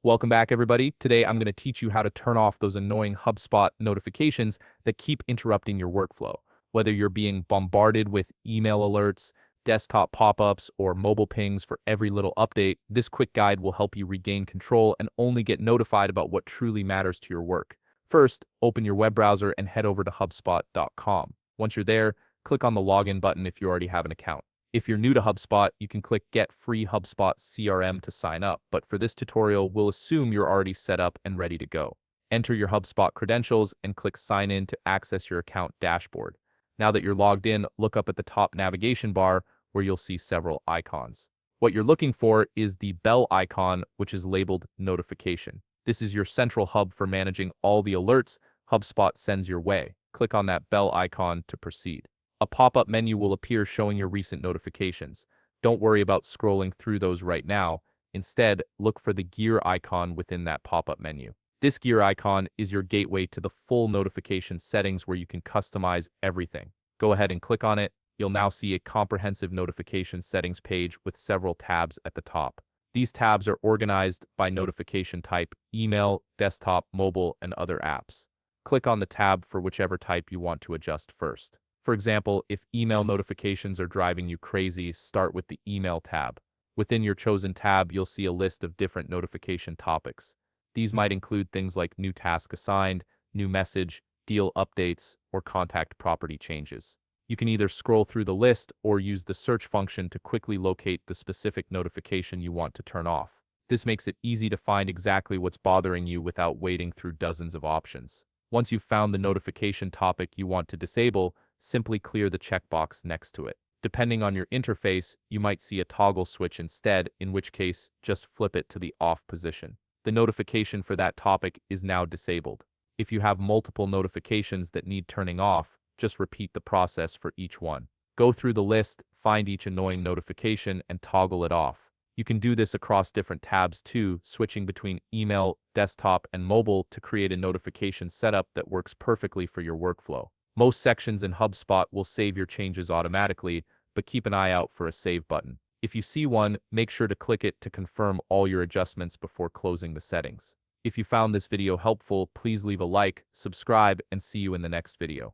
Welcome back, everybody. Today, I'm going to teach you how to turn off those annoying HubSpot notifications that keep interrupting your workflow. Whether you're being bombarded with email alerts, desktop pop-ups, or mobile pings for every little update, this quick guide will help you regain control and only get notified about what truly matters to your work. First, open your web browser and head over to HubSpot.com. Once you're there, click on the login button if you already have an account. If you're new to HubSpot, you can click Get Free HubSpot CRM to sign up, but for this tutorial, we'll assume you're already set up and ready to go. Enter your HubSpot credentials and click Sign In to access your account dashboard. Now that you're logged in, look up at the top navigation bar where you'll see several icons. What you're looking for is the bell icon, which is labeled Notification. This is your central hub for managing all the alerts HubSpot sends your way. Click on that bell icon to proceed. A pop-up menu will appear showing your recent notifications. Don't worry about scrolling through those right now. Instead, look for the gear icon within that pop-up menu. This gear icon is your gateway to the full notification settings where you can customize everything. Go ahead and click on it. You'll now see a comprehensive notification settings page with several tabs at the top. These tabs are organized by notification type: email, desktop, mobile, and other apps. Click on the tab for whichever type you want to adjust first. For example, if email notifications are driving you crazy, start with the Email tab. Within your chosen tab, you'll see a list of different notification topics. These might include things like new task assigned, new message, deal updates, or contact property changes. You can either scroll through the list or use the search function to quickly locate the specific notification you want to turn off. This makes it easy to find exactly what's bothering you without wading through dozens of options. Once you've found the notification topic you want to disable, simply clear the checkbox next to it. Depending on your interface, you might see a toggle switch instead, in which case, just flip it to the off position. The notification for that topic is now disabled. If you have multiple notifications that need turning off, just repeat the process for each one. Go through the list, find each annoying notification, and toggle it off. You can do this across different tabs too, switching between email, desktop, and mobile to create a notification setup that works perfectly for your workflow. Most sections in HubSpot will save your changes automatically, but keep an eye out for a save button. If you see one, make sure to click it to confirm all your adjustments before closing the settings. If you found this video helpful, please leave a like, subscribe, and see you in the next video.